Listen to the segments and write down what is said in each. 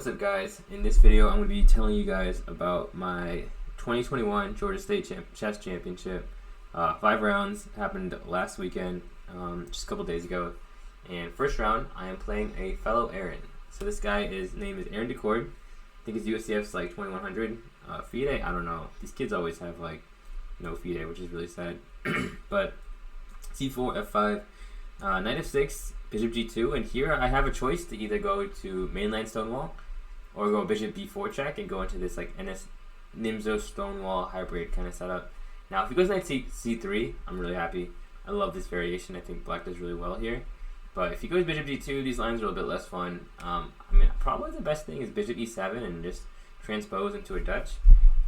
What's up, guys? In this video I'm going to be telling you guys about my 2021 Georgia State Chess Championship. 5 rounds happened last weekend, just a couple days ago. And first round I am playing a fellow Aaron. So this guy, his name is Aaron DeCord. I think his USCF's like 2100. FIDE, I don't know. These kids always have like no FIDE, which is really sad. But c4, f5, knight f6, bishop g2, and here I have a choice to either go to mainland stonewall or go bishop b4 check and go into this like Nimzo stonewall hybrid kind of setup. Now if he goes knight c3, I'm really happy. I love this variation. I think black does really well here. But if he goes bishop g2, these lines are a little bit less fun. I mean, probably the best thing is bishop e7 and just transpose into a Dutch.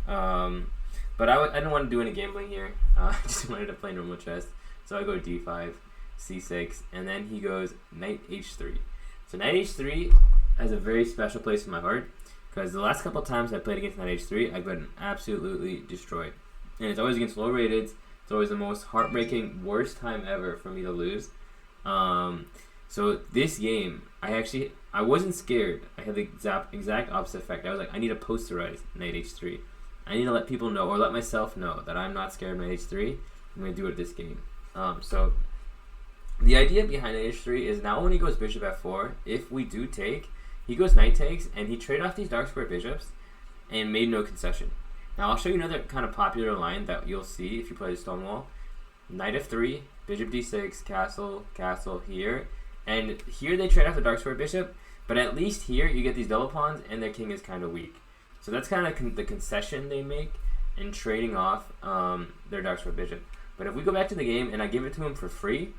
But I didn't want to do any gambling here. I just wanted to play normal chess. So I go d5, c6, and then he goes knight h3. So knight h3 has a very special place in my heart because the last couple of times I played against knight h3, I've been absolutely destroyed. And it's always against low rateds. It's always the most heartbreaking, worst time ever for me to lose. So this game, I wasn't scared. I had the exact opposite effect. I was like, I need to posterize knight h3. I need to let people know, or let myself know, that I'm not scared of knight h3. I'm going to do it this game. So the idea behind knight h3 is now when he goes bishop f4, if we do take, he goes knight takes, and he traded off these dark square bishops and made no concession. Now I'll show you another kind of popular line that you'll see if you play the stonewall. Knight f3, bishop d6, castle, castle here. And here they trade off the dark square bishop, but at least here you get these double pawns and their king is kind of weak. So that's kind of the concession they make in trading off their dark square bishop. But if we go back to the game and I give it to him for free,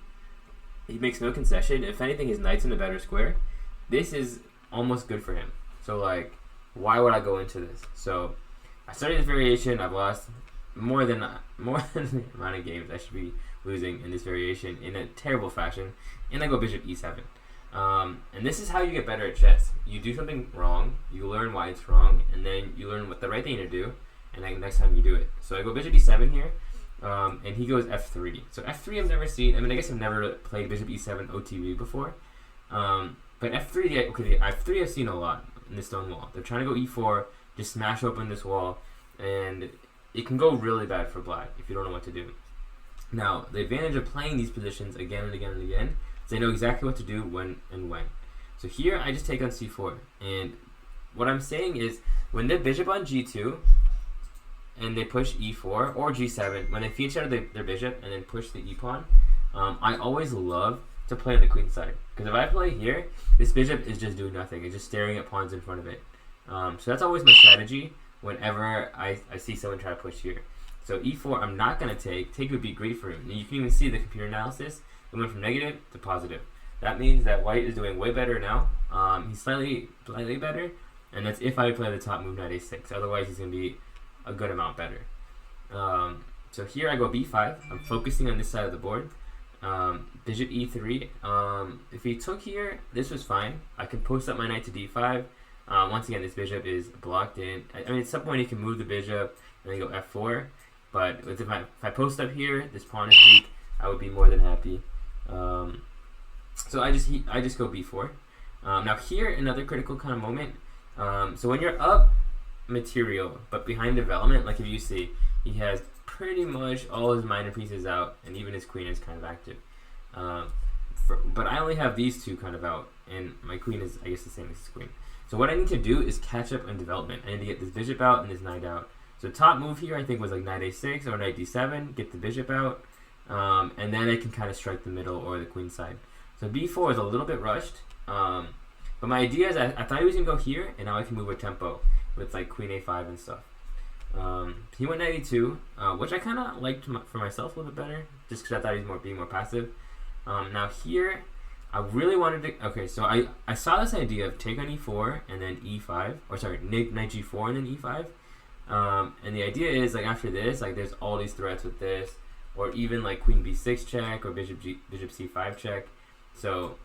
he makes no concession. If anything, his knight's in a better square. This is almost good for him. So like, why would I go into this? So I started this variation. I've lost more than the amount of games I should be losing in this variation in a terrible fashion. And I go bishop e7. And this is how you get better at chess. You do something wrong, you learn why it's wrong, and then you learn what the right thing to do, and then next time you do it. So I go bishop e7 here, and he goes f3. So f3 I've never seen. I mean, I guess I've never played bishop e7 OTV before. But f3, okay, f3 I've seen a lot in the stone wall. They're trying to go e4, just smash open this wall, and it can go really bad for black if you don't know what to do. Now, the advantage of playing these positions again and again and again is they know exactly what to do when and when. So here I just take on c4, and what I'm saying is when they're bishop on g2 and they push e4 or g7, when they feed each other their bishop and then push the e pawn, I always love to play on the queen side, because if I play here, this bishop is just doing nothing. It's just staring at pawns in front of it. So that's always my strategy whenever I see someone try to push here. So e4 I'm not going to take. Take would be great for him. And you can even see the computer analysis. It went from negative to positive. That means that white is doing way better now. He's slightly better, and that's if I play the top move knight a6. Otherwise he's going to be a good amount better. So here I go b5. I'm focusing on this side of the board. Bishop e3. If he took here, this was fine. I can post up my knight to d5. Once again, this bishop is blocked in. I mean, at some point he can move the bishop and then go f4. But if I post up here, this pawn is weak, I would be more than happy. So I just go b4. Now here, another critical kind of moment. So when you're up material but behind development, like if you see, he has pretty much all his minor pieces out, and even his queen is kind of active. But I only have these two kind of out, and my queen is, I guess, the same as his queen. So what I need to do is catch up in development. I need to get this bishop out and this knight out. So top move here I think was like knight a6 or knight d7, get the bishop out, and then I can kind of strike the middle or the queen side. So b4 is a little bit rushed, but my idea is I thought he was going to go here, and now I can move with tempo with like queen a5 and stuff. He went knight e2, which I kind of liked for myself a little bit better, just because I thought he was being more passive. Now here, I really wanted to, okay, so I saw this idea of take on e4 and then e5, or sorry, knight g4 and then e5. And the idea is like after this, like there's all these threats with this, or even like queen b6 check or bishop c5 check. So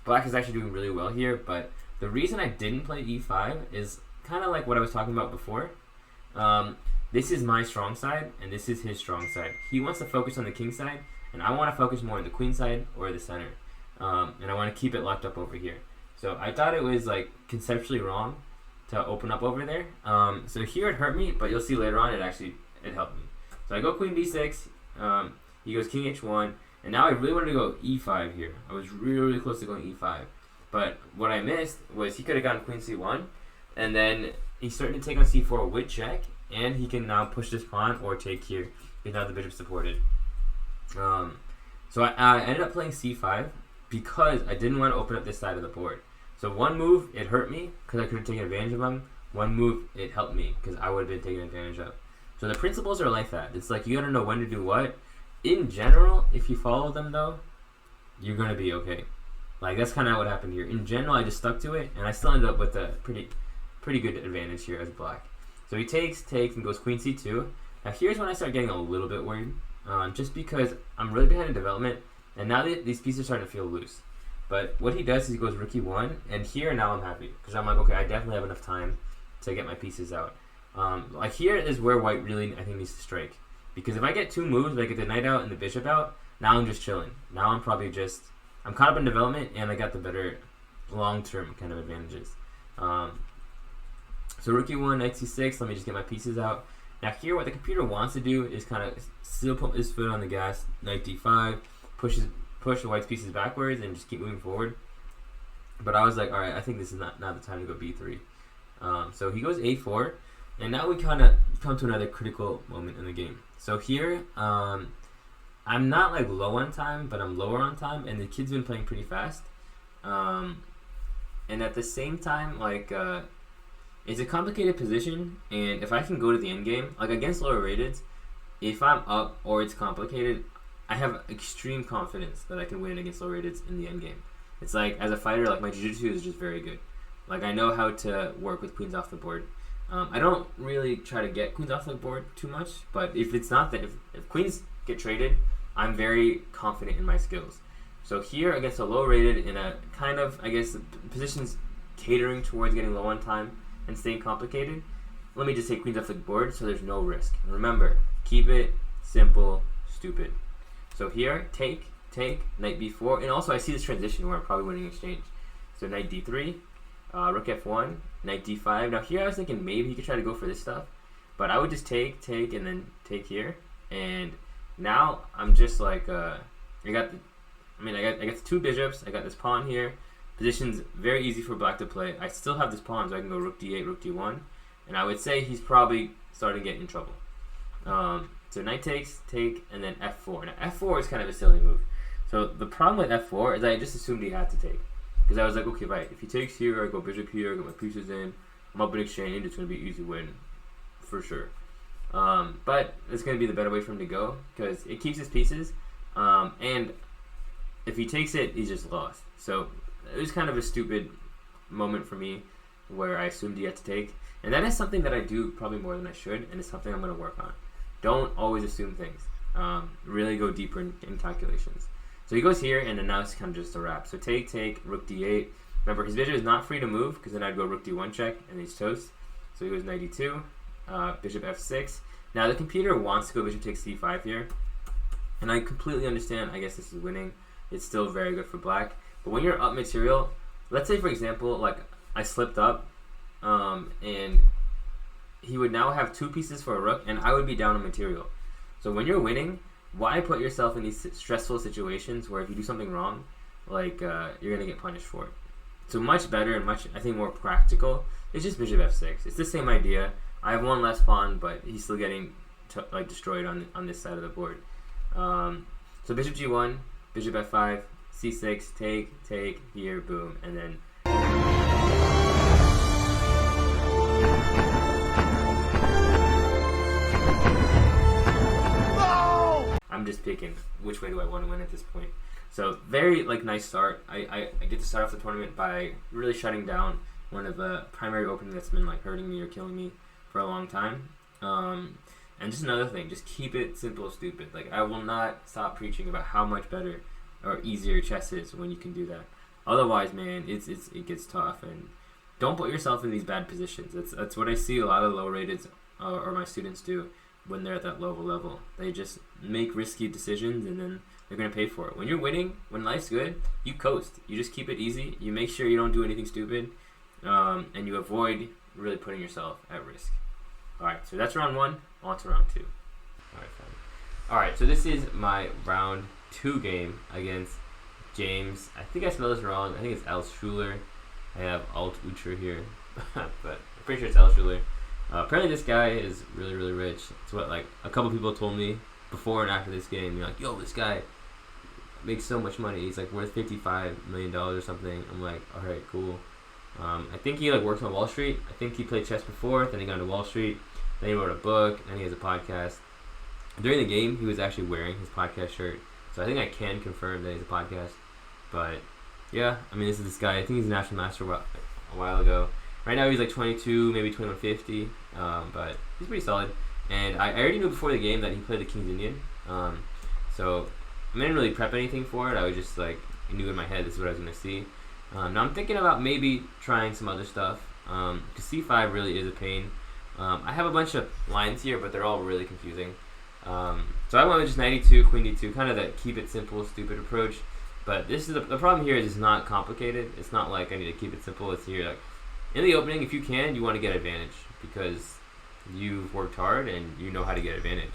black is actually doing really well here, but the reason I didn't play e5 is kind of like what I was talking about before. This is my strong side, and this is his strong side. He wants to focus on the king side, and I want to focus more on the queen side or the center. And I want to keep it locked up over here. So I thought it was like conceptually wrong to open up over there. So here it hurt me, but you'll see later on it helped me. So I go queen b6, he goes king h1, and now I really wanted to go e5 here. I was really close to going e5. But what I missed was he could have gotten queen c1, and then he's starting to take on c4 with check, and he can now push this pawn or take here, because now the bishop supported. So I ended up playing c5 because I didn't want to open up this side of the board. So one move, it hurt me because I could have taken advantage of him. One move, it helped me because I would have been taken advantage of. So the principles are like that. It's like you got to know when to do what. In general, if you follow them though, you're going to be okay. Like that's kind of what happened here. In general, I just stuck to it, and I still ended up with a pretty good advantage here as black. So he takes, and goes queen c2. Now here's when I start getting a little bit worried, just because I'm really behind in development, and now these pieces are starting to feel loose. But what he does is he goes rook e1, and here now I'm happy because I'm like, okay, I definitely have enough time to get my pieces out. Like here is where white really I think needs to strike, because if I get two moves, like I get the knight out and the bishop out, now I'm just chilling. Now I'm caught up in development, and I got the better long-term kind of advantages. So rook e1, knight c6. Let me just get my pieces out. Now here, what the computer wants to do is kind of still put his foot on the gas. Knight d5, push the white's pieces backwards, and just keep moving forward. But I was like, all right, I think this is not the time to go b3. So he goes a4, and now we kind of come to another critical moment in the game. So here, I'm not like low on time, but I'm lower on time, and the kid's been playing pretty fast. And at the same time, like, it's a complicated position, and if I can go to the end game, like against lower rated, if I'm up or it's complicated, I have extreme confidence that I can win against low rated in the end game. It's like, as a fighter, like my jiu-jitsu is just very good. Like I know how to work with queens off the board. I don't really try to get queens off the board too much, but if it's not that, if queens get traded, I'm very confident in my skills. So here against a low rated in a kind of, I guess, the position's catering towards getting low on time and staying complicated, let me just take queens off the board so there's no risk. And remember, keep it simple, stupid. So here, take, knight b4, and also I see this transition where I'm probably winning exchange. So knight d3, rook f1, knight d5. Now here I was thinking maybe he could try to go for this stuff, but I would just take, and then take here. And now I'm just like, I got the two bishops, I got this pawn here. Position's very easy for black to play. I still have this pawn, so I can go rook d8, rook d1, and I would say he's probably starting to get in trouble. So knight takes, take, and then f4. Now f4 is kind of a silly move. So the problem with f4 is I just assumed he had to take, because I was like, okay, right, if he takes here, I go bishop here, I get my pieces in, I'm up in exchange, it's going to be an easy win, for sure. But it's going to be the better way for him to go, because it keeps his pieces, and if he takes it, he's just lost. So it was kind of a stupid moment for me where I assumed he had to take, and that is something that I do probably more than I should, and it's something I'm going to work on. Don't always assume things. Really go deeper in calculations. So he goes here, and then now it's kind of just a wrap. So take, rook d8. Remember, his bishop is not free to move, because then I'd go rook d1 check, and he's toast. So he goes knight d2, bishop f6. Now the computer wants to go bishop takes c5 here, and I completely understand. I guess this is winning. It's still very good for black. But when you're up material, let's say for example, like I slipped up, and he would now have two pieces for a rook, and I would be down on material. So when you're winning, why put yourself in these stressful situations where if you do something wrong, like you're gonna get punished for it? So much better and much, I think, more practical. It's just bishop f6. It's the same idea. I have one less pawn, but he's still getting destroyed on this side of the board. So bishop g1, bishop f5, c6, take here, boom, and then. I'm just picking which way do I want to win at this point. So very nice start. I get to start off the tournament by really shutting down one of the primary openings that's been hurting me or killing me for a long time. And just another thing, just keep it simple, stupid. I will not stop preaching about how much better or easier chess is when you can do that. Otherwise, man, it gets tough, and don't put yourself in these bad positions. That's what I see a lot of low rated or my students do when they're at that low level. They just make risky decisions, and then they're going to pay for it. When you're winning, when life's good, you coast. You just keep it easy. You make sure you don't do anything stupid, and you avoid really putting yourself at risk. Alright, so that's round 1. On to round 2. Alright, fine. Alright, so this is my round 2 game against James. I think I spelled this wrong. I think it's Altucher. I have Altucher here, but I'm pretty sure it's Altucher. Apparently this guy is really, really rich. It's what, like, a couple people told me before and after this game. They're like, yo, this guy makes so much money. He's like worth $55 million or something. I'm like, alright, cool. I think he like works on Wall Street. I think he played chess before, then he got into Wall Street, then he wrote a book, and he has a podcast. During the game, he was actually wearing his podcast shirt, so I think I can confirm that he's a podcast. But yeah, I mean, this is this guy. I think he's a national master a while ago. Right now he's like 22, maybe 2150, but he's pretty solid. And I already knew before the game that he played the King's Indian, so I didn't really prep anything for it. I was just like, I knew in my head this is what I was going to see. Now I'm thinking about maybe trying some other stuff, because c5 really is a pain. I have a bunch of lines here, but they're all really confusing. So I went with just knight e2, queen d2, kind of that keep it simple, stupid approach. But this is the problem here is it's not complicated. It's not like I need to keep it simple. It's here like in the opening, if you can, you want to get advantage because you've worked hard and you know how to get advantage.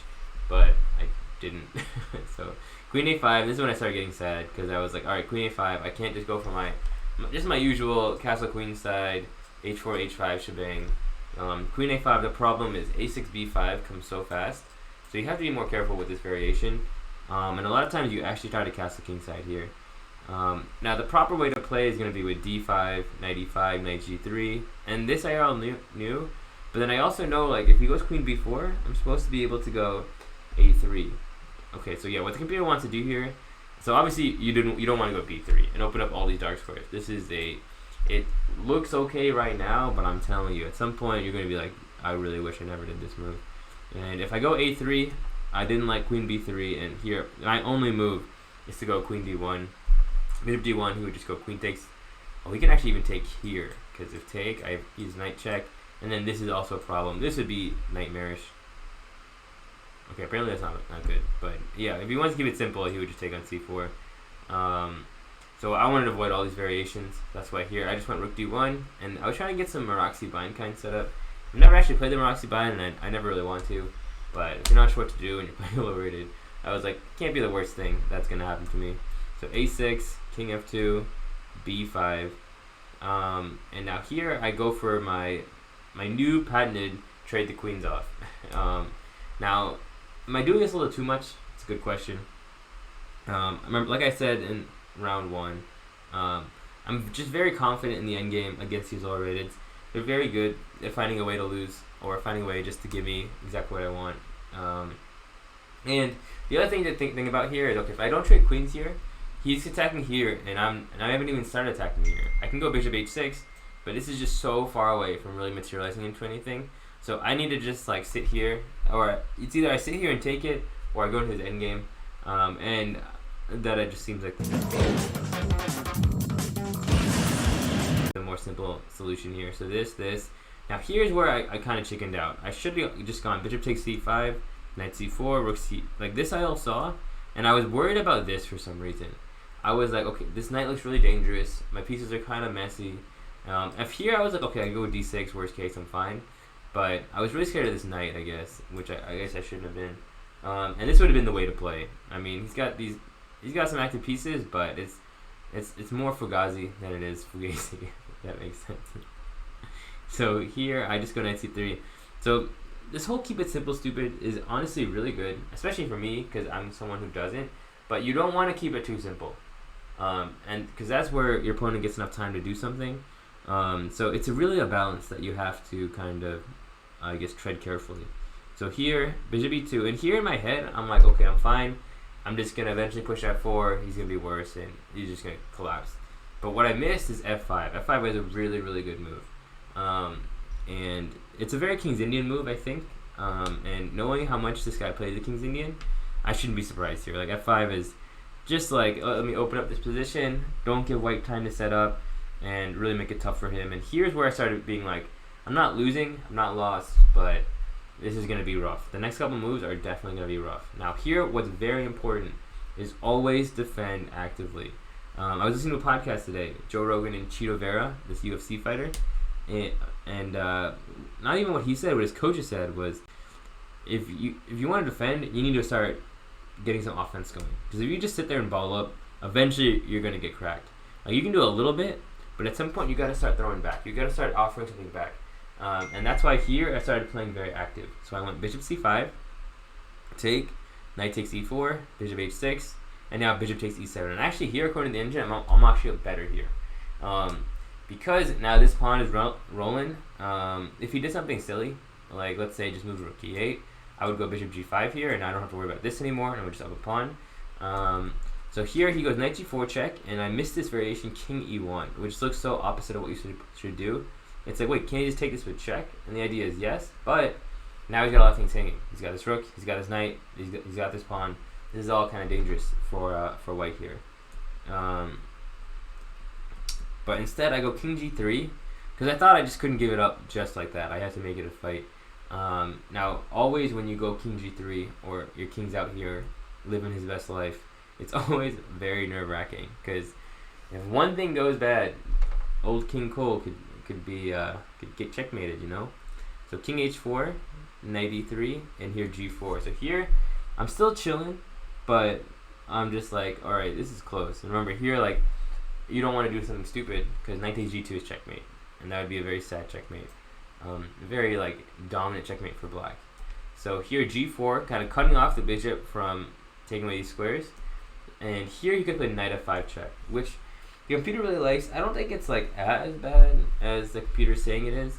But I didn't. So queen a5. This is when I started getting sad because I was like, all right, queen a5. I can't just go for my usual castle queen side, h4 h5 shebang. Queen a5. The problem is a6 b5 comes so fast, so you have to be more careful with this variation. And a lot of times you actually try to castle king side here. Now the proper way to play is going to be with d5, knight e5, knight g3, and this I all knew. But then I also know like if he goes queen b4, I'm supposed to be able to go a3. Okay, so yeah, what the computer wants to do here. So obviously you don't want to go b3 and open up all these dark squares. It looks okay right now, but I'm telling you, at some point you're going to be like, I really wish I never did this move. And if I go a3, I didn't like queen b3, and here my only move is to go queen d1. Bishop d1, he would just go queen takes. Oh, he can actually even take here, because if take, I use knight check, and then this is also a problem. This would be nightmarish. Okay, apparently that's not good, but yeah, if he wants to keep it simple, he would just take on c4. So I wanted to avoid all these variations. That's why here I just went rook d1, and I was trying to get some Moroxy bind kind set up. I've never actually played the Moroxy bind, and I never really want to. But if you're not sure what to do and you're playing low rated, I was like, can't be the worst thing that's gonna happen to me. So a6, king f2, b5, and now here I go for my new patented trade the queens off. Now, am I doing this a little too much? It's a good question. Remember, like I said in round 1, I'm just very confident in the endgame against these lower rateds. They're very good at finding a way to lose, or finding a way just to give me exactly what I want. And the other thing to think about here is, okay, if I don't trade queens here, he's attacking here, and I haven't even started attacking here. I can go bishop h6, but this is just so far away from really materializing into anything. So I need to just like sit here, or it's either I sit here and take it, or I go into his endgame, and that it just seems like the more simple solution here. So this. Now here's where I kind of chickened out. I should have just gone bishop takes c5, knight c4, rook c. Like this I all saw, and I was worried about this for some reason. I was like, okay, this knight looks really dangerous. My pieces are kind of messy. If here I was like, okay, I can go with d6, worst case, I'm fine. But I was really scared of this knight, I guess, which I guess I shouldn't have been. And this would have been the way to play. I mean, he's got some active pieces, but it's more Fugazi than it is Fugazi, if that makes sense. So here I just go knight c3. So this whole keep it simple stupid is honestly really good, especially for me because I'm someone who doesn't. But you don't want to keep it too simple, and because that's where your opponent gets enough time to do something. So it's really a balance that you have to kind of, I guess, tread carefully. So here bishop e2, and here in my head I'm like, okay, I'm fine. I'm just gonna eventually push f4. He's gonna be worse, and he's just gonna collapse. But what I missed is f5. F5 is a really, really good move. And it's a very King's Indian move, I think. And knowing how much this guy plays the King's Indian, I shouldn't be surprised here. Like f5 is just like, let me open up this position, don't give white time to set up, and really make it tough for him. And here's where I started being like, I'm not losing, I'm not lost, but this is going to be rough. The next couple moves are definitely going to be rough. Now here, what's very important is always defend actively. I was listening to a podcast today, Joe Rogan and Chito Vera, this UFC fighter, and and not even what he said, what his coaches said was, if you want to defend, you need to start getting some offense going. Because if you just sit there and ball up, eventually you're gonna get cracked. Like, you can do a little bit, but at some point you got to start throwing back. You got to start offering something back, and that's why here I started playing very active. So I went bishop c5, take, knight takes e4, bishop h6, and now bishop takes e7. And actually here, according to the engine, I'm actually better here, because now this pawn is rolling. If he did something silly, like let's say just move rook e8, I would go bishop g5 here, and I don't have to worry about this anymore, and I would just up a pawn. So here he goes knight g4 check, and I missed this variation king e1, which looks so opposite of what you should do. It's like, wait, can he just take this with check? And the idea is yes, but now he's got a lot of things hanging. He's got his rook, he's got his knight, he's got this pawn. This is all kind of dangerous for white here. But instead I go king g3, because I thought I just couldn't give it up just like that. I had to make it a fight. Now, always when you go king g3, or your king's out here living his best life, it's always very nerve-wracking, because if one thing goes bad, old King Cole could get checkmated, you know. So king h4, knight e3, and here g4. So here I'm still chilling, but I'm just like, all right, this is close. And remember here, like, you don't want to do something stupid, because knight takes g2 is checkmate, and that would be a very sad checkmate, very like dominant checkmate for black. So here g4, kind of cutting off the bishop from taking away these squares. And here you could play knight f5 check, which the computer really likes. I don't think it's like as bad as the computer's saying it is,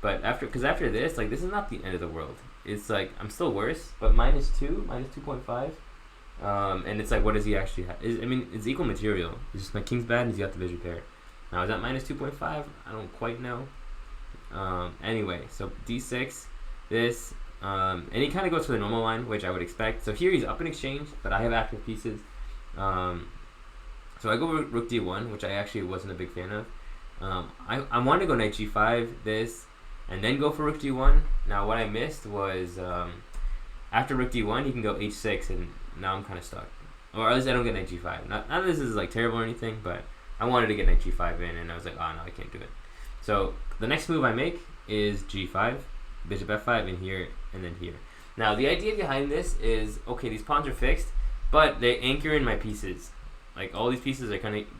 but after this, like, this is not the end of the world. It's like, I'm still worse, but minus 2.5, and it's like, what does he actually have? I mean, it's equal material. It's just my king's bad, and he's got the bishop there. Now, is that minus 2.5? I don't quite know. Anyway, so d6, this, and he kind of goes for the normal line, which I would expect. So here he's up in exchange, but I have active pieces. So I go rook d1, which I actually wasn't a big fan of. I wanted to go knight g5, this, and then go for rook d1. Now what I missed was, after rook d1, he can go h6, and now I'm kind of stuck. Or at least I don't get knight g5. Not that this is like terrible or anything, but I wanted to get knight g5 in, and I was like, oh no, I can't do it. So the next move I make is g5, bishop f5, and here, and then here. Now the idea behind this is, okay, these pawns are fixed, but they anchor in my pieces. Like, all these pieces are going to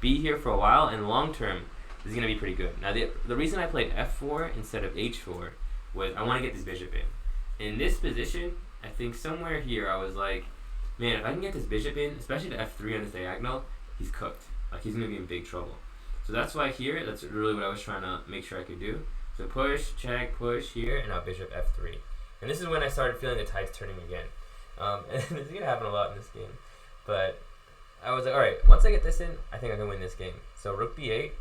be here for a while, and long term, this is going to be pretty good. Now, the reason I played f4 instead of h4 was I want to get this bishop in. In this position, I think somewhere here, I was like, man, if I can get this bishop in, especially to f3 on this diagonal, he's cooked. Like, he's going to be in big trouble. So that's why here, that's really what I was trying to make sure I could do. So push, check, push here, and now bishop f3. And this is when I started feeling the tides turning again. And this is going to happen a lot in this game. But I was like, alright, once I get this in, I think I can win this game. So rook b8.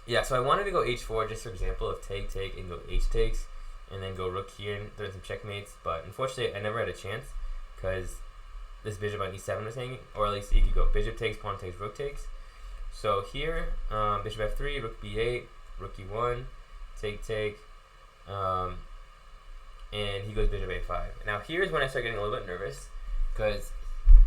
Yeah, so I wanted to go h4 just for example of take, and go h takes, and then go rook here and throw some checkmates. But unfortunately, I never had a chance, because this bishop on e7 was hanging, or at least you could go bishop takes, pawn takes, rook takes. So here, bishop f3, rook b8, rook e1, take, and he goes bishop a5. Now here's when I start getting a little bit nervous, because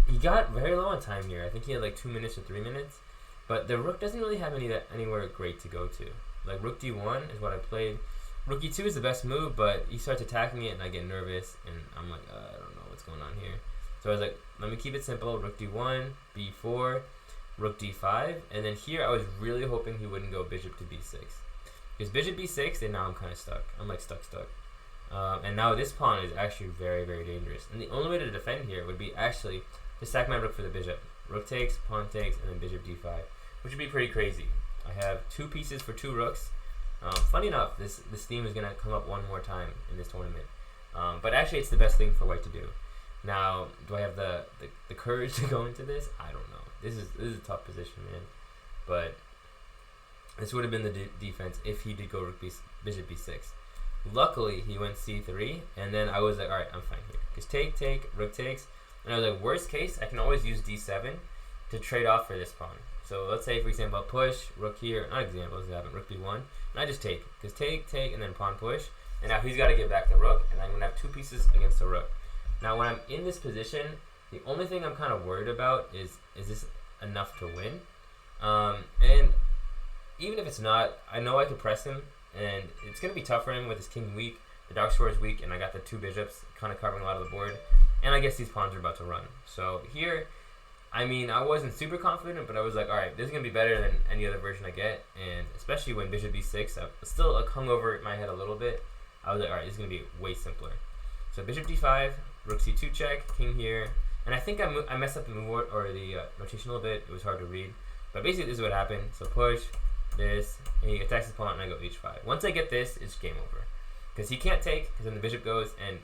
he got very low on time here. I think he had like 2 minutes or 3 minutes, but the rook doesn't really have anywhere great to go to. Like rook d1 is what I played. Rook e2 is the best move, but he starts attacking it, and I get nervous, and I'm like, I don't know what's going on here. So I was like, let me keep it simple. Rook d1, b4, rook d5, and then here I was really hoping he wouldn't go bishop to b6. Because bishop b6, and now I'm kind of stuck. I'm like stuck. And now this pawn is actually very, very dangerous. And the only way to defend here would be actually to sack my rook for the bishop. Rook takes, pawn takes, and then bishop d5, which would be pretty crazy. I have 2 pieces for 2 rooks. Funny enough, this theme is going to come up one more time in this tournament. But actually, it's the best thing for white to do. Now, do I have the courage to go into this? I don't know. This is a tough position, man. But this would have been the defense if he did go bishop b6. Luckily, he went c3, and then I was like, all right, I'm fine here. Because take, rook takes. And I was like, worst case, I can always use d7 to trade off for this pawn. So let's say, for example, push, rook here. Not examples, rook b1. And I just take. Because take, and then pawn push. And now he's got to get back the rook, and I'm going to have 2 pieces against the rook. Now, when I'm in this position, the only thing I'm kind of worried about is this enough to win? And even if it's not, I know I can press him, and it's going to be tough for him with his king weak, the dark square is weak, and I got the 2 bishops kind of covering a lot of the board, and I guess these pawns are about to run. So here, I mean, I wasn't super confident, but I was like, alright, this is going to be better than any other version I get, and especially when bishop b6, I still hung over my head a little bit. I was like, alright, this is going to be way simpler. So bishop d5, rook c2 check, king here, and I think I messed up the move or the notation a little bit. It was hard to read, but basically this is what happened. So push, this, and he attacks his pawn, and I go h5. Once I get this, it's game over. Because he can't take, because then the bishop goes, and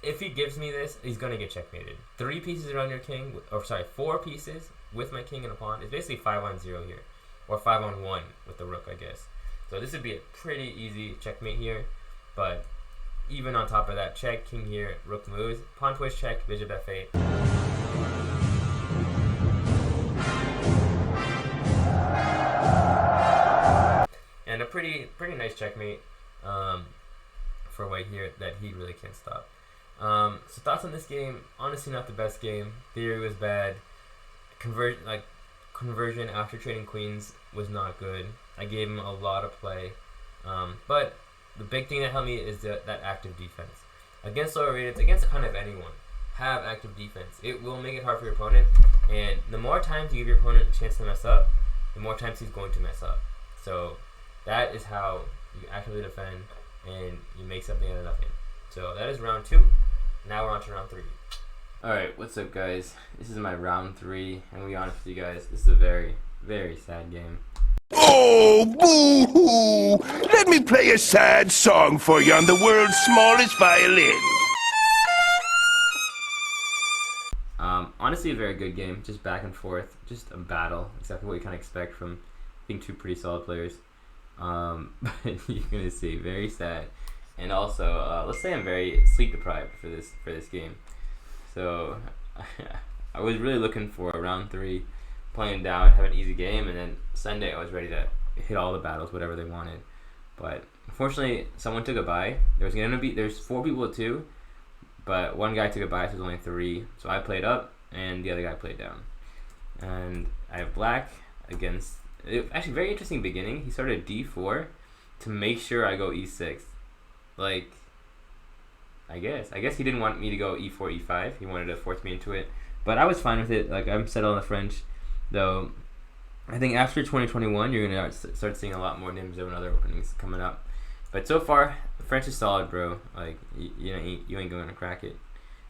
if he gives me this, he's going to get checkmated. 3 pieces around your king, or sorry, 4 pieces with my king and a pawn. It's basically 5-on-0 here, or 5-on-1 with the rook, I guess. So this would be a pretty easy checkmate here, but even on top of that, check, king here, rook moves, pawn push check, bishop f8. And a pretty nice checkmate for white here that he really can't stop. So thoughts on this game? Honestly, not the best game. Theory was bad. Conversion after trading queens was not good. I gave him a lot of play, but the big thing that helped me is that active defense. Against lower rated, against kind of anyone, have active defense. It will make it hard for your opponent, and the more times you give your opponent a chance to mess up, the more times he's going to mess up. So that is how you actively defend, and you make something out of nothing. So that is round 2. Now we're on to round 3. Alright, what's up guys? This is my round 3, and to be honest with you guys, this is a very, very sad game. Oh, boo-hoo! Let me play a sad song for you on the world's smallest violin. Honestly, a very good game. Just back and forth. Just a battle. Exactly what you kind of expect from being 2 pretty solid players. But you're gonna see, very sad. And also, let's say I'm very sleep deprived for this game. So I was really looking for a round 3, playing down, have an easy game, and then Sunday I was ready to hit all the battles, whatever they wanted. But unfortunately, someone took a bye. There's 4 people with 2, but one guy took a bye, so there's only 3. So I played up, and the other guy played down. And I have black against. Actually, very interesting beginning. He started d4 to make sure I go e6. Like, I guess he didn't want me to go e4, e5. He wanted to force me into it, but I was fine with it. Like, I'm settled on the French, though. I think after 2021, you're gonna start seeing a lot more Nims and other openings coming up. But so far, the French is solid, bro. Like, you ain't going to crack it.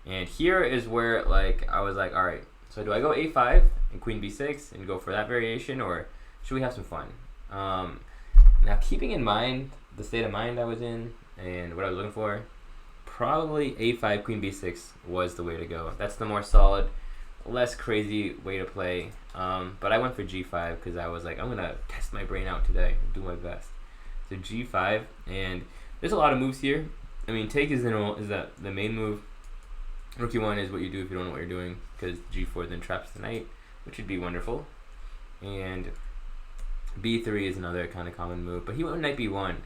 And here is where, like, I was like, all right. So do I go a5 and queen b6 and go for that variation, or should we have some fun? Now, keeping in mind the state of mind I was in and what I was looking for, probably a5, queen b6 was the way to go. That's the more solid, less crazy way to play. But I went for g5 because I was like, I'm going to test my brain out today and do my best. So g5, and there's a lot of moves here. I mean, take is the main move. Rook e1 is what you do if you don't know what you're doing, because g4 then traps the knight, which would be wonderful. And b3 is another kind of common move, but he went knight b1.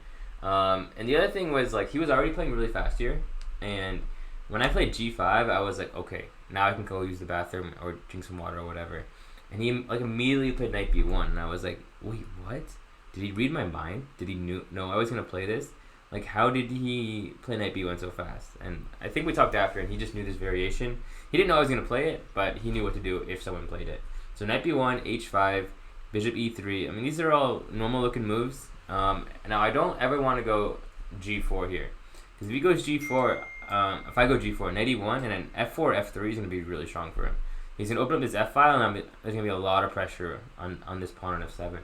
And the other thing was, like, he was already playing really fast here, and when I played g5, I was like, okay, now I can go use the bathroom or drink some water or whatever. And he like immediately played knight b1, and I was like, wait, what? Did he read my mind? Did he know I was gonna play this? Like, how did he play knight b1 so fast? And I think we talked after, and he just knew this variation. He didn't know I was gonna play it, but he knew what to do if someone played it. So knight b1, h5, bishop e3. I mean, these are all normal looking moves. Now I don't ever want to go g4 here, because if he goes g4, if I go g4, knight e1, and then f4, f3 is going to be really strong for him. He's going to open up his f file, and there's going to be a lot of pressure on this pawn on f7.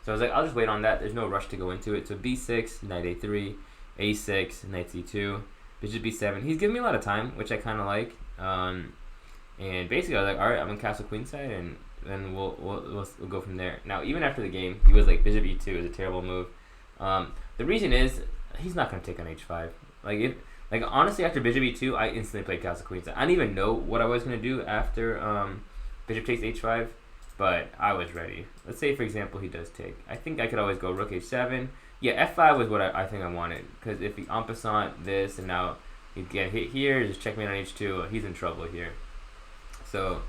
So I was like, I'll just wait on that. There's no rush to go into it. So b6, knight a3, a6, knight c2, bishop b7. He's giving me a lot of time, which I kind of like. And basically, I was like, all right, I'm going to castle queenside, and then we'll go from there. Now, even after the game, he was like, bishop e2 is a terrible move. The reason is, he's not going to take on h5. Like, honestly, after bishop e2, I instantly played castle queenside. I didn't even know what I was going to do after bishop takes h5, but I was ready. Let's say, for example, he does take. I think I could always go rook h7. Yeah, f5 was what I think I wanted, because if he en passant this, and now he'd get hit here, just checkmate on h2, he's in trouble here. So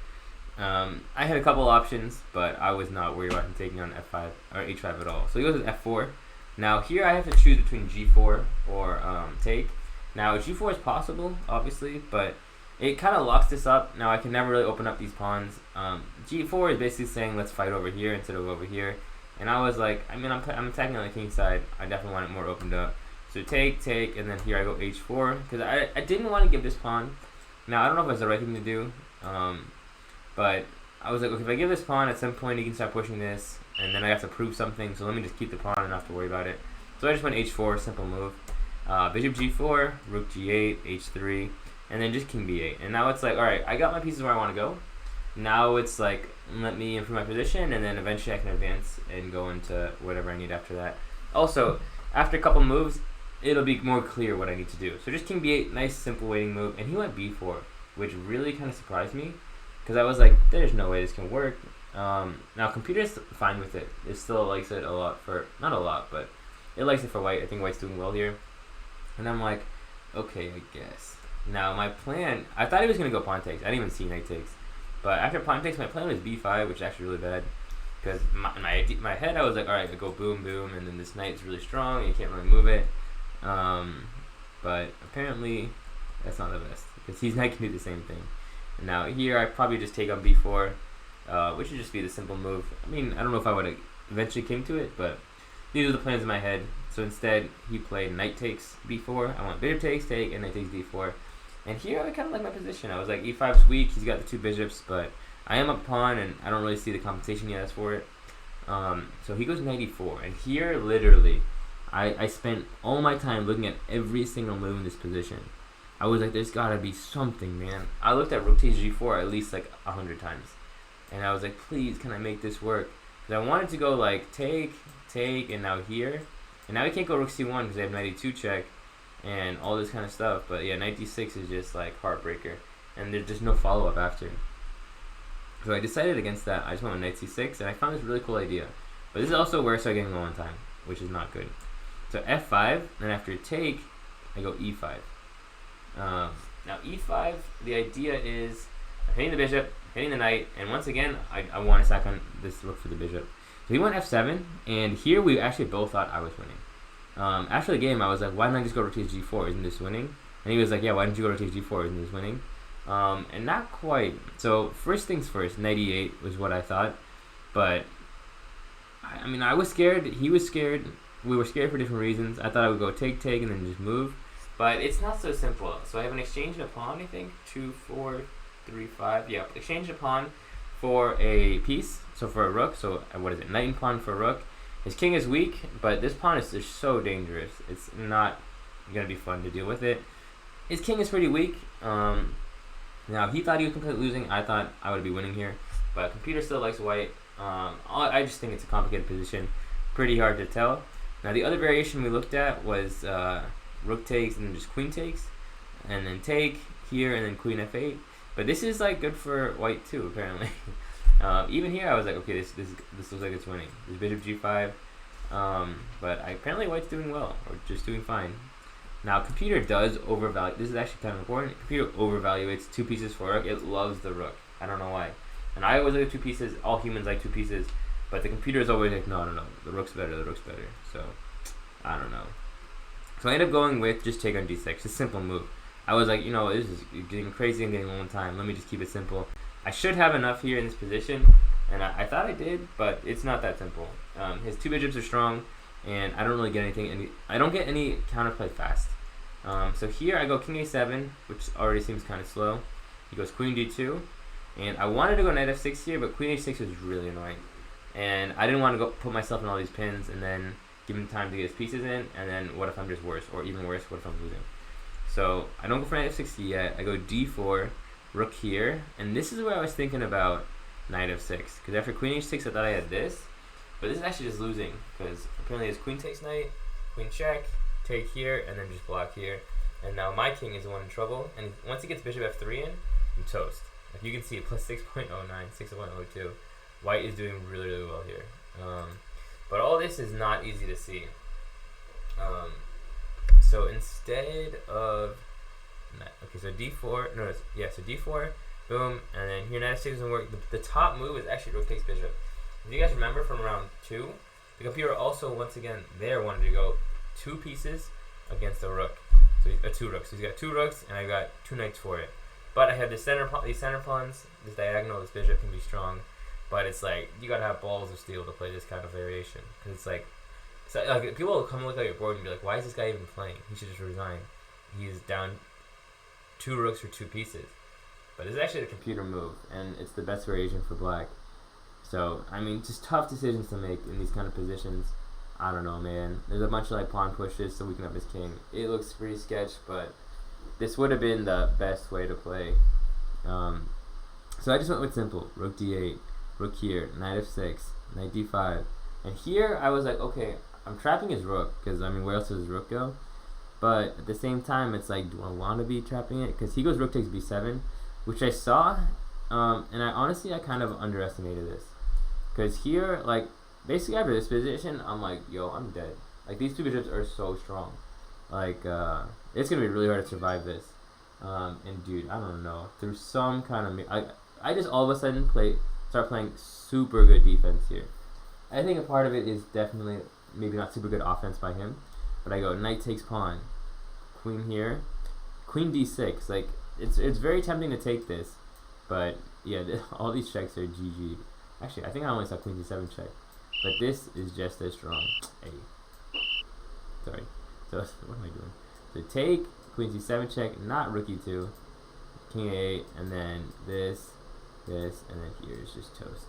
I had a couple options, but I was not worried about him taking on f5 or h5 at all. So he goes with f4. Now here I have to choose between g4 or take. Now g4 is possible, obviously, but it kind of locks this up. Now I can never really open up these pawns. G4 is basically saying let's fight over here instead of over here. And I was like, I mean, I'm attacking on the king side. I definitely want it more opened up. So take, and then here I go h4 because I didn't want to give this pawn. Now I don't know if it's the right thing to do, but I was like, okay, if I give this pawn at some point, he can start pushing this, and then I have to prove something. So let me just keep the pawn and not have to worry about it. So I just went h4, simple move. Bishop g4, rook g8, h3, and then just king b8. And now it's like, all right, I got my pieces where I want to go. Now it's like, let me improve my position, and then eventually I can advance and go into whatever I need after that. Also, after a couple moves, it'll be more clear what I need to do. So just king b8, nice simple waiting move, and he went b4, which really kind of surprised me, because I was like, there's no way this can work. Now computer's fine with it. It still likes it a lot for, not a lot, but it likes it for white. I think white's doing well here. And I'm like, okay, I guess. Now my plan, I thought he was going to go pawn takes. I didn't even see knight takes. But after pawn takes, my plan was b5, which is actually really bad. Because in my head, I was like, all right, I go boom, boom, and then this knight's really strong, and you can't really move it. But apparently, that's not the best. Because his knight can do the same thing. And now here, I probably just take on b4, which would just be the simple move. I mean, I don't know if I would have eventually came to it, but these are the plans in my head. So instead, he played knight takes b4. I want bishop takes, take, and knight takes d4. And here, I kind of like my position. I was like, e5's weak. He's got the two bishops, but I am up pawn, and I don't really see the compensation he has for it. So he goes knight e4. And here, literally, I spent all my time looking at every single move in this position. I was like, there's got to be something, man. I looked at rook takes g4 at least like 100 times. And I was like, please, can I make this work? Because I wanted to go like take, and now here. And now we can't go rook c1 because they have knight e2 check and all this kind of stuff. But yeah, knight d6 is just like heartbreaker. And there's just no follow-up after. So I decided against that. I just went with knight c6, and I found this really cool idea. But this is also where I started getting low on time, which is not good. So f5, then after take, I go e5. Now e5, the idea is I'm hitting the bishop, hitting the knight, and once again, I want to sack on this rook for the bishop. So he went f7, and here we actually both thought I was winning. After the game, I was like, why didn't I just go rook takes g4? Isn't this winning? And he was like, yeah, why didn't you go rook takes g4? Isn't this winning? And not quite. So first things first, knight e8 was what I thought. But, I mean, I was scared. He was scared. We were scared for different reasons. I thought I would go take, and then just move. But it's not so simple. So I have an exchange and a pawn, I think. 2, 4, 3, 5. Yeah, exchange a pawn for a piece. So for a rook. So what is it? Knight and pawn for a rook. His king is weak, but this pawn is just so dangerous. It's not going to be fun to deal with it. His king is pretty weak. Now, he thought he was completely losing. I thought I would be winning here. But computer still likes white. I just think it's a complicated position. Pretty hard to tell. Now, the other variation we looked at was rook takes and then just queen takes. And then take here and then queen f8. But this is like good for white too, apparently. Even here, I was like, okay, this looks like it's winning. This bishop g5. But apparently white's doing well, or just doing fine. Now, computer does overvalue. This is actually kind of important. Computer overvaluates 2 pieces for rook. It loves the rook. I don't know why. And I always like 2 pieces. All humans like 2 pieces. But the computer is always like, no. The rook's better. The rook's better. So, I don't know. So I ended up going with just take on d6. It's a simple move. I was like, this is getting crazy and getting a long time. Let me just keep it simple. I should have enough here in this position. And I thought I did, but it's not that simple. His 2 bishops are strong. And I don't really get anything. I don't get any counterplay fast. So here I go king a7, which already seems kind of slow. He goes queen d2. And I wanted to go knight f6 here, but queen h6 was really annoying. And I didn't want to go put myself in all these pins and then give him time to get his pieces in. And then what if I'm just worse? Or even worse, what if I'm losing? So I don't go for knight f6 yet. I go d4, rook here. And this is where I was thinking about knight f6. Because after queen h6, I thought I had this. But this is actually just losing. Because apparently his queen takes knight, queen check, take here, and then just block here. And now my king is the one in trouble. And once he gets bishop f3 in, I'm toast. Like you can see, plus 6.09, 6.02. White is doing really, really well here. But all this is not easy to see. So instead of... Okay, so d4... so d4, Boom, and then here knight f6 doesn't work. The top move is actually rook takes bishop. If you guys remember from round 2, the computer also, once again, there wanted to go 2 pieces against a rook. So 2 rooks. So he's got 2 rooks, and I got 2 knights for it. But I have these center pawns, this diagonal, this bishop can be strong. But it's like, you gotta have balls of steel to play this kind of variation. Because it's like people will come and look at your board and be like, why is this guy even playing? He should just resign. He's down 2 rooks for 2 pieces. But it's actually a computer move, and it's the best variation for black. So, I mean, just tough decisions to make in these kind of positions. I don't know, man. There's a bunch of like pawn pushes so we can have his king. It looks pretty sketch, but this would have been the best way to play. So I just went with simple. Rook d8, rook here, knight f6, knight d5. And here I was like, okay, I'm trapping his rook, because, I mean, where else does his rook go? But at the same time, it's like, do I want to be trapping it? Because he goes rook takes b7, which I saw, and I kind of underestimated this. Because here, like, basically after this position, I'm like, yo, I'm dead. Like, these 2 bishops are so strong. Like, it's going to be really hard to survive this. And dude, I don't know. Through some kind of... I just all of a sudden start playing super good defense here. I think a part of it is definitely maybe not super good offense by him. But I go, knight takes pawn. Queen here. Queen d6. Like, it's very tempting to take this. But, yeah, all these checks are GG. Actually, I think I only saw queen d7 check. But this is just as strong. Hey. Sorry. So, what am I doing? So, take, queen c7 check, not rook e2, king a8, and then this, and then here is just toast.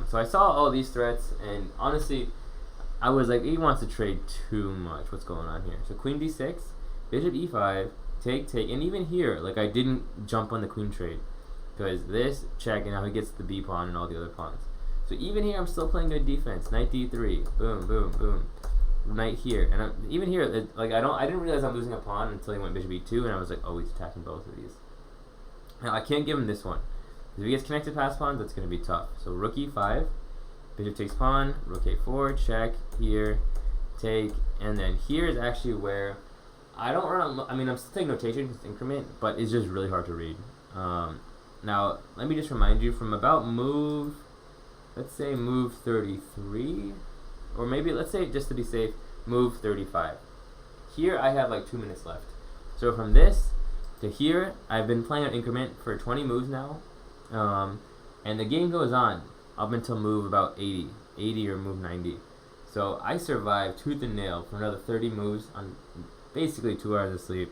So, I saw all these threats, and honestly, I was like, he wants to trade too much. What's going on here? So, queen d6, bishop e5, take, and even here, like, I didn't jump on the queen trade. Because this check, and now he gets the b pawn and all the other pawns. So even here, I'm still playing good defense. Knight d3, boom, boom, boom. Knight here, and even here, I didn't realize I'm losing a pawn until he went bishop e2, and I was like, oh, he's attacking both of these. Now I can't give him this one. If he gets connected past pawns, that's going to be tough. So rook e5, bishop takes pawn, rook a4, check here, take, and then here is actually where I don't run. I mean, I'm still taking notation, it's increment, but it's just really hard to read. Now, let me just remind you from about move, let's say move 33, or maybe, let's say, just to be safe, move 35. Here, I have like 2 minutes left. So from this to here, I've been playing an increment for 20 moves now, and the game goes on up until move about 80 or move 90. So I survived tooth and nail for another 30 moves on basically 2 hours of sleep.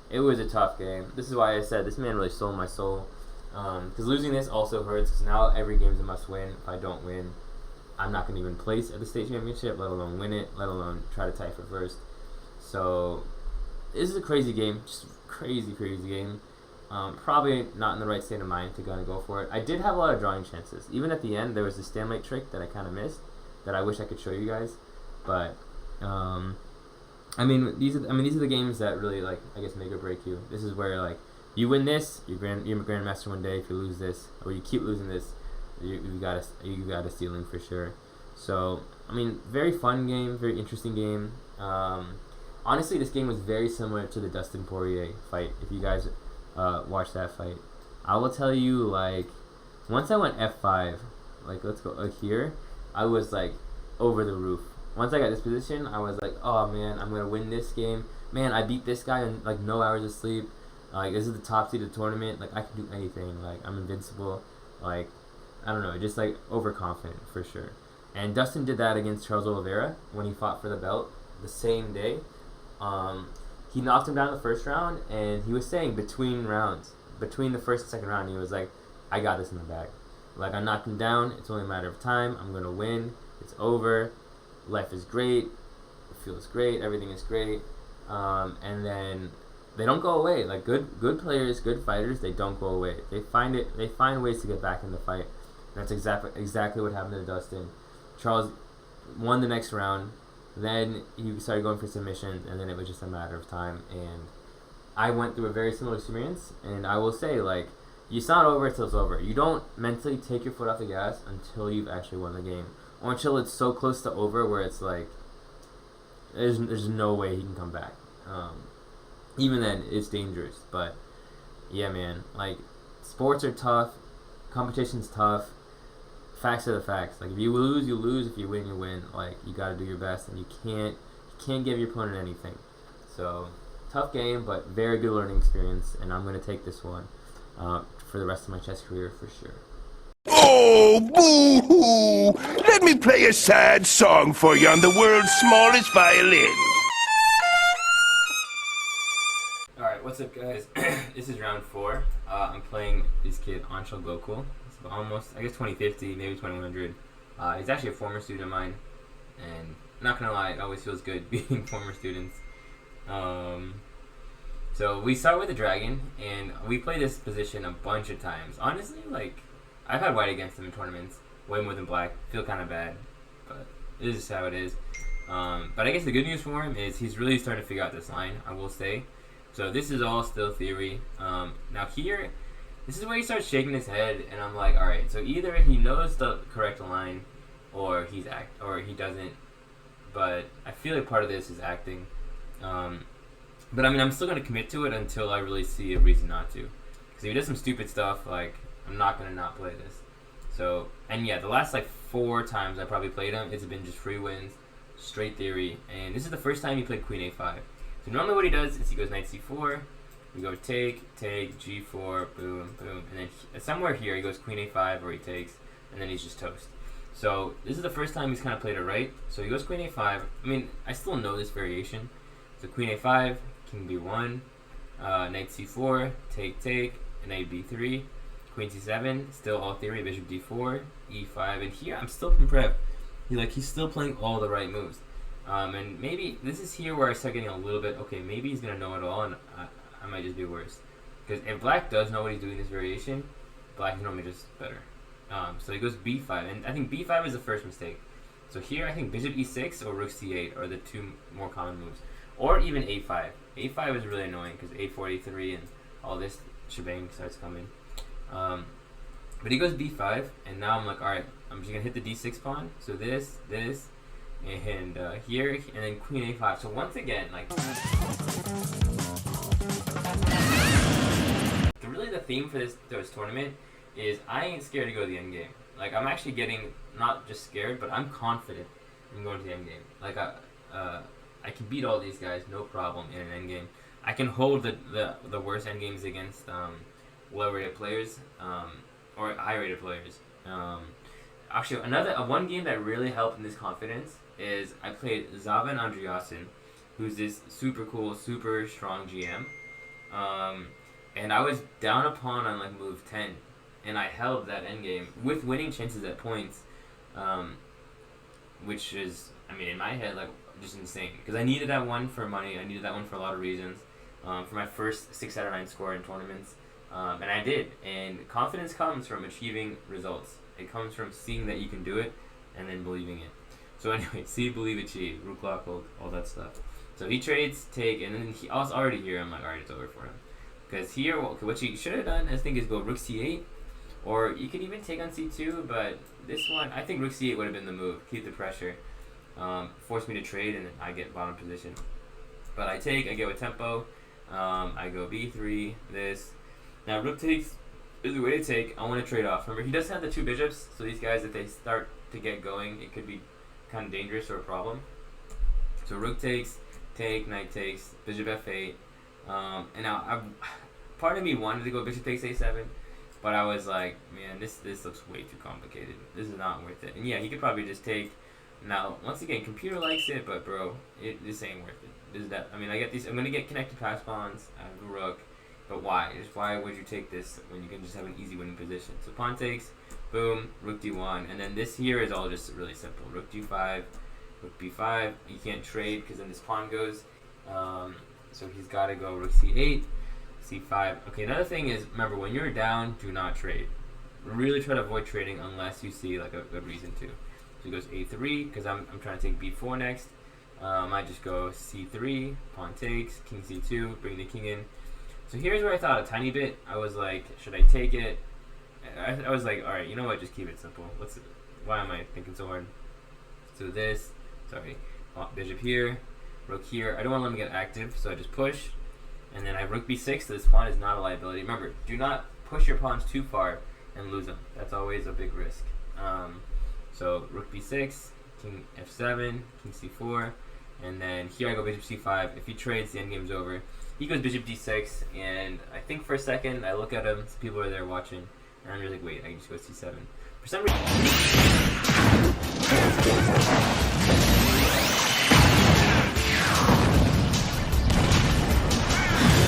It was a tough game. This is why I said this man really stole my soul. Because losing this also hurts, because now every game's a must-win. If I don't win, I'm not going to even place at the state championship, let alone win it, let alone try to tie for first. So, this is a crazy game, just crazy game. Probably not in the right state of mind to go for it. I did have a lot of drawing chances. Even at the end, there was this stalemate trick that I kind of missed, that I wish I could show you guys. But, I mean, these are the games that really, like, I guess, make or break you. This is where, like, you win this, you're grandmaster one day. If you lose this, or you keep losing this, you got a ceiling for sure. So, I mean, very fun game, very interesting game. Honestly, this game was very similar to the Dustin Poirier fight. If you guys watched that fight, I will tell you, like, once I went f5, like, let's go here, I was like over the roof. Once I got this position, I was like, oh man, I'm gonna win this game. Man, I beat this guy in like no hours of sleep. Like, this is the top seed of the tournament. Like, I can do anything. Like, I'm invincible. Like, I don't know. Just, like, overconfident for sure. And Dustin did that against Charles Oliveira when he fought for the belt the same day. He knocked him down in the first round, and he was saying between rounds, between the first and second round, he was like, I got this in the bag. Like, I knocked him down. It's only a matter of time. I'm going to win. It's over. Life is great. It feels great. Everything is great. And then they don't go away. Like, good players, good fighters, they don't go away. They find ways to get back in the fight. And that's exactly what happened to Dustin. Charles won the next round, then he started going for submissions, and then it was just a matter of time. And I went through a very similar experience, and I will say, like, it's not over until it's over. You don't mentally take your foot off the gas until you've actually won the game, or until it's so close to over where it's like there's no way he can come back. Even then, it's dangerous. But yeah, man, like, sports are tough, competition's tough. Facts are the facts. Like if you lose, you lose. If you win, you win. Like you got to do your best, and you can't give your opponent anything. So tough game, but very good learning experience, and I'm gonna take this one for the rest of my chess career for sure. Oh, boo-hoo! Let me play a sad song for you on the world's smallest violin. Alright, what's up guys? This is round 4. I'm playing this kid, Anshul Gokul. It's almost, I guess 2050, maybe 2100. He's actually a former student of mine, and not gonna lie, it always feels good beating former students. So we start with the dragon, and we play this position a bunch of times. Honestly, like, I've had white against him in tournaments, way more than black. Feel kind of bad, but it is just how it is. But I guess the good news for him is he's really starting to figure out this line, I will say. So this is all still theory. Now here, this is where he starts shaking his head, and I'm like, all right. So either he knows the correct line, or or he doesn't. But I feel like part of this is acting. But I mean, I'm still gonna commit to it until I really see a reason not to. Because if he does some stupid stuff, like I'm not gonna not play this. So, and yeah, the last like 4 times I probably played him, it's been just free wins, straight theory, and this is the first time he played Queen A5. So normally what he does is he goes Knight C4, we go take, G4, boom, boom, and then somewhere here he goes Queen A5 or he takes, and then he's just toast. So this is the first time he's kind of played it right. So he goes Queen A5. I mean, I still know this variation. So Queen A5, King B1, Knight C4, take, Knight B3, Queen C7, still all theory, Bishop D4, E5, and here I'm still in prep. He's still playing all the right moves. And maybe this is here where I start getting a little bit, okay, maybe he's going to know it all, and I might just be worse. Because if black does know what he's doing in this variation, black is normally just better. So he goes B5, and I think B5 is the first mistake. So here I think Bishop E6 or Rook C8 are the 2 more common moves. Or even A5. A5 is really annoying because A4, A3, and all this shebang starts coming. But he goes B5, and now I'm like, alright, I'm just going to hit the D6 pawn. So this, and here, and then Queen A5. So once again, like, really the theme for this tournament is I ain't scared to go to the end game. Like, I'm actually getting, not just scared, but I'm confident in going to the end game. Like, I can beat all these guys, no problem, in an end game. I can hold the worst end games against low-rated players or high-rated players. Actually, one game that really helped in this confidence is I played Zavan Andreasen, who's this super cool, super strong GM. And I was down a pawn on like move 10, and I held that endgame with winning chances at points, which is, I mean, in my head, like, just insane. Because I needed that one for money, I needed that one for a lot of reasons, for my first 6 out of 9 score in tournaments, and I did. And confidence comes from achieving results. It comes from seeing that you can do it, and then believing it. So anyway, see, believe, achieve, rook, lock, hold, all that stuff. So he trades, take, and then I was already here, I'm like, alright, it's over for him. Because here, what you should have done, I think, is go rook c8, or you could even take on c2, but this one, I think rook c8 would have been the move. Keep the pressure, force me to trade, and then I get bottom position. But I take, I get with tempo, I go b3, this. Now rook takes is the way to take. I want to trade off. Remember, he does have the 2 bishops, so these guys, if they start to get going, it could be kind of dangerous or a problem. So rook takes, take, knight takes, bishop f8. And now, part of me wanted to go bishop takes a7, but I was like, man, this looks way too complicated. This is not worth it. And yeah, he could probably just take. Now, once again, computer likes it, but bro, this ain't worth it. I mean, I get these. I'm gonna get connected pass pawns. I have a rook, but why? Just why would you take this when you can just have an easy winning position? So pawn takes, boom, rook d1, and then this here is all just really simple. Rook d5, rook b5. You can't trade because then this pawn goes. So he's got to go rook c8, c5. Okay, another thing is, remember, when you're down, do not trade. Really try to avoid trading unless you see like a good reason to. So he goes a3, because I'm trying to take b4 next. I just go c3, pawn takes, king c2, bring the king in. So here's where I thought a tiny bit. I was like, should I take it? I was like, alright, you know what, just keep it simple. Why am I thinking so hard? So this, bishop here, rook here. I don't want to let him get active, so I just push. And then I have rook b6, so this pawn is not a liability. Remember, do not push your pawns too far and lose them. That's always a big risk. So rook b6, king f7, king c4, and then here I go bishop c5. If he trades, the endgame's over. He goes bishop d6, and I think for a second I look at him, some people are there watching, and I'm just like, wait, I can just go c7. For some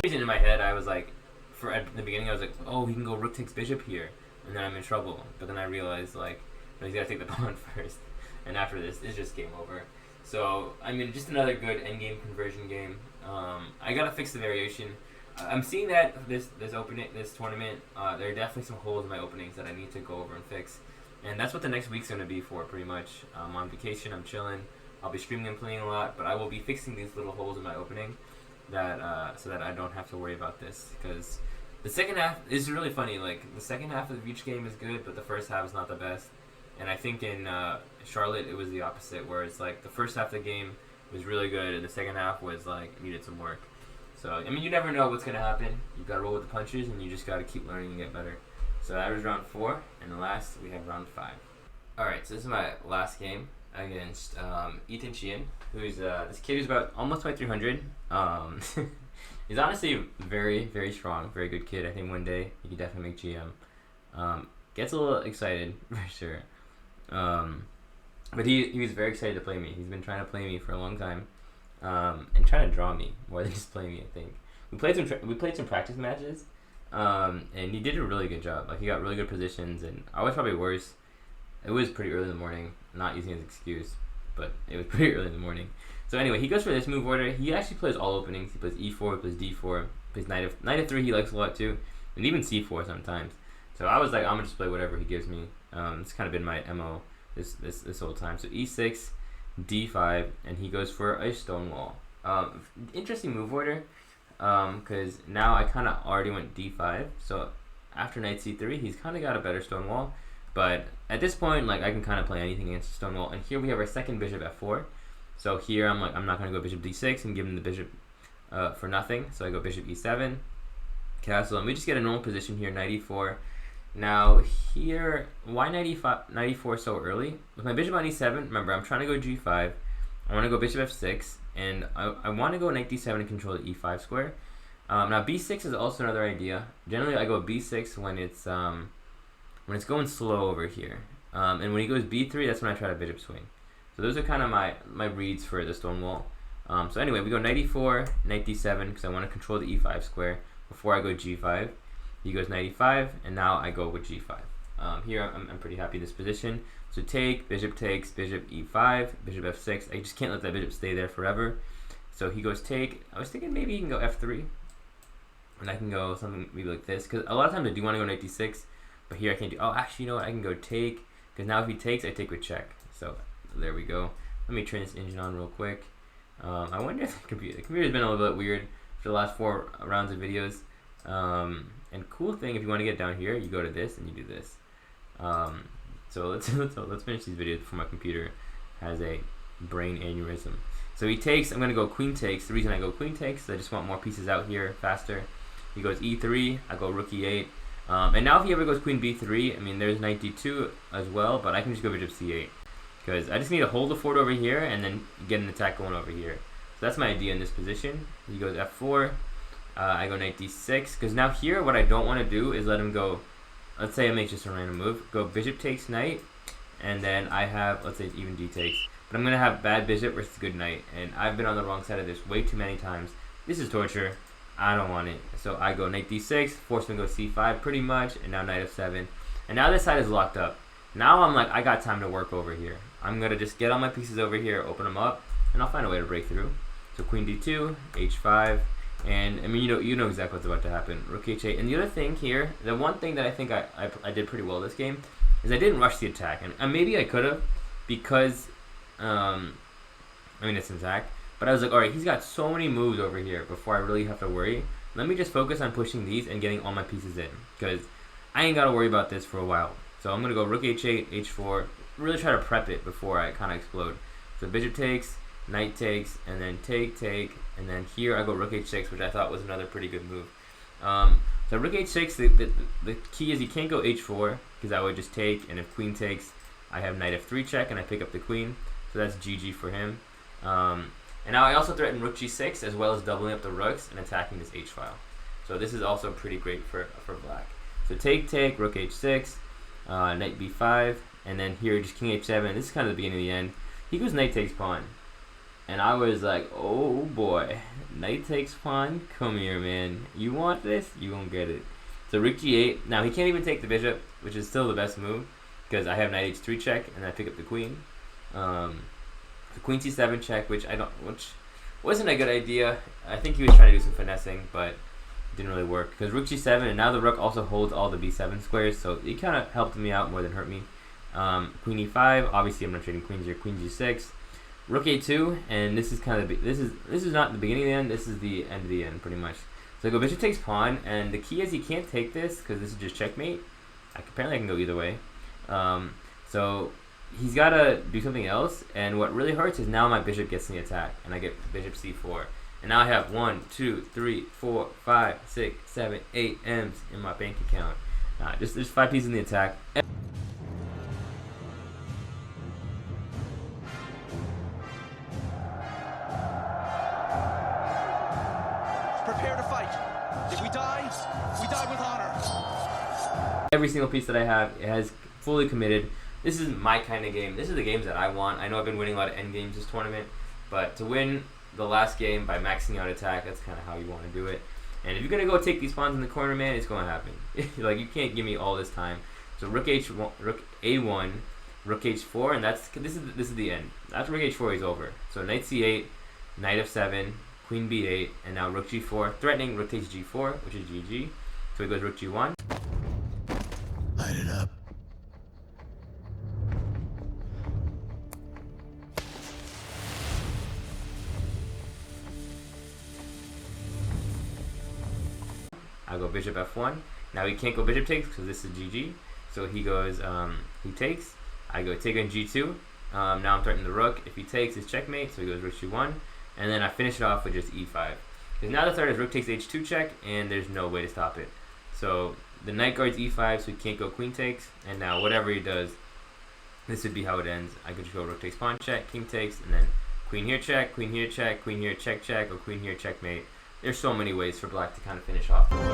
reason in my head I was like, at the beginning I was like, oh, he can go rook takes bishop here, and then I'm in trouble. But then I realized, like, no, he's got to take the pawn first, and after this, it's just game over. So, I mean, just another good endgame conversion game. I gotta fix the variation. I'm seeing that this tournament, there are definitely some holes in my openings that I need to go over and fix, and that's what the next week's gonna be for, pretty much. I'm on vacation, I'm chilling, I'll be streaming and playing a lot, but I will be fixing these little holes in my opening, that so that I don't have to worry about this, because the second half is really funny. Like, the second half of each game is good, but the first half is not the best. And I think in Charlotte it was the opposite, where it's like the first half of the game was really good, and the second half was like needed some work. So I mean, you never know what's gonna happen. You gotta roll with the punches, and you just gotta keep learning and get better. So that was round 4, and last we have round 5. All right, so this is my last game against Sheehan, who's this kid who's about almost 2300. He's honestly very, very strong, very good kid. I think one day he could definitely make GM. Gets a little excited for sure. But he was very excited to play me. He's been trying to play me for a long time, and trying to draw me more than just play me. I think we played some practice matches, and he did a really good job. Like, he got really good positions, and I was probably worse. It was pretty early in the morning. Not using his excuse, but it was pretty early in the morning. So anyway, he goes for this move order. He actually plays all openings. He plays e4, plays d4, plays knight of 3. He likes a lot too, and even c4 sometimes. So I was like, I'm gonna just play whatever he gives me. It's kind of been my MO this whole time. So e6, d5, and he goes for a stonewall. Interesting move order, because now I kind of already went d5. So after knight c3, he's kind of got a better stonewall. But at this point, like, I can kind of play anything against a stonewall. And here we have our second bishop f4. So here I'm like, I'm not gonna go bishop d6 and give him the bishop for nothing. So I go bishop e7, castle, and we just get a normal position here, knight e4. Now here, why knight e4 so early? With my bishop on e7, remember, I'm trying to go g5. I want to go bishop f6, and I want to go knight d7 and control the e5 square. Now b6 is also another idea. Generally, I go b6 when it's going slow over here, and when he goes b3, that's when I try to bishop swing. So those are kind of my reads for the stonewall. So anyway, we go knight e4, knight d7, because I want to control the e5 square before I go g5. He goes knight e5, and now I go with g5. Here I'm pretty happy in this position. So take, bishop takes, bishop e5, bishop f6. I just can't let that bishop stay there forever. So he goes take. I was thinking maybe he can go f3, and I can go something maybe like this, because a lot of times I do want to go knight d6, but here I can't do. Oh, actually, you know what? I can go take, because now if he takes, I take with check. So there we go. Let me turn this engine on real quick. I wonder if the computer's been a little bit weird for the last 4 rounds of videos. And cool thing, if you want to get down here, you go to this and you do this. So let's finish these videos before my computer has a brain aneurysm. So he takes. I'm gonna go queen takes. The reason I go queen takes is I just want more pieces out here faster. He goes e3. I go rook e8. And now if he ever goes queen b3, I mean, there's knight d2 as well, but I can just go bishop c8, because I just need to hold the fort over here and then get an attack going over here. So that's my idea in this position. He goes f4. I go knight d6, because now here what I don't want to do is let him go. Let's say I make just a random move. Go bishop takes knight, and then I have, let's say even d takes. But I'm going to have bad bishop versus good knight, and I've been on the wrong side of this way too many times. This is torture. I don't want it. So I go knight d6, force him to go c5 pretty much, and now knight f7. And now this side is locked up. Now I'm like, I got time to work over here. I'm going to just get all my pieces over here, open them up, and I'll find a way to break through. So queen d2, h5. And I mean, you know exactly what's about to happen. Rook h8. And the other thing here, the one thing that I think I did pretty well this game, is I didn't rush the attack. And maybe I could have, because I mean, it's an attack. But I was like, all right, he's got so many moves over here before I really have to worry. Let me just focus on pushing these and getting all my pieces in, because I ain't got to worry about this for a while. So I'm gonna go rook h8, h4. Really try to prep it before I kind of explode. So bishop takes, knight takes, and then take, and then here I go rook h6, which I thought was another pretty good move. So rook h6, the key is you can't go h4 because I would just take, and if queen takes, I have knight f3 check and I pick up the queen. So that's GG for him. And now I also threaten rook g6 as well as doubling up the rooks and attacking this h file. So this is also pretty great for black. So take, rook h6, knight b5, and then here just king h7. This is kind of the beginning of the end. He goes knight takes pawn. And I was like, oh boy, knight takes pawn, come here, man. You want this? You won't get it. So rook g8. Now he can't even take the bishop, which is still the best move because I have knight h3 check and I pick up the queen. The queen c7 check, which wasn't a good idea. I think he was trying to do some finessing, but it didn't really work because rook g7, and now the rook also holds all the b7 squares, so it kind of helped me out more than hurt me. Queen e5. Obviously, I'm not trading queens here. Queen g6. Rook a2, and this is kind of this is not the beginning of the end. This is the end of the end, pretty much. So I go bishop takes pawn, and the key is he can't take this because this is just checkmate. Apparently, I can go either way. So he's got to do something else, and what really hurts is now my bishop gets in the attack, and I get bishop c4, and now I have 1, 2, 3, 4, 5, 6, 7, 8 M's in my bank account. Just there's 5 pieces in the attack. Prepare to fight. If we die with honor. Every single piece that I have has fully committed. This is my kind of game. This is the games that I want. I know I've been winning a lot of endgames this tournament, but to win the last game by maxing out attack, that's kind of how you want to do it. And if you're gonna go take these pawns in the corner, man, it's gonna happen. Like, you can't give me all this time. So rook h1, rook a1, rook h4, and this is the end. After rook h4 is over. So knight c8, knight f7, queen b8, and now rook g4, threatening rook takes g4, which is GG. So he goes rook g1. Light it up. I go bishop f1. Now he can't go bishop takes because this is GG. So he goes, he takes. I go take on g2. Now I'm threatening the rook. If he takes, it's checkmate. So he goes rook g1. And then I finish it off with just e5. Because now the threat is rook takes h2 check, and there's no way to stop it. So the knight guards e5, so he can't go queen takes. And now whatever he does, this would be how it ends. I could just go rook takes pawn check, king takes, and then queen here check, queen here check, queen here check check, or queen here checkmate. There's so many ways for black to kind of finish off the game.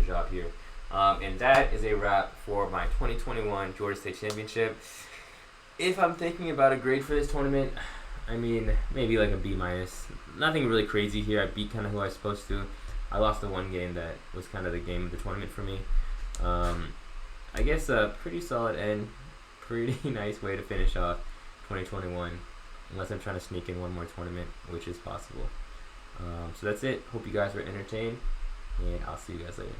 Job here. And that is a wrap for my 2021 Georgia State Championship. If I'm thinking about a grade for this tournament, I mean, maybe like a B-. Nothing really crazy here. I beat kind of who I was supposed to. I lost the one game that was kind of the game of the tournament for me. I guess a pretty solid end. Pretty nice way to finish off 2021. Unless I'm trying to sneak in one more tournament, which is possible. So that's it. Hope you guys were entertained. And I'll see you guys later.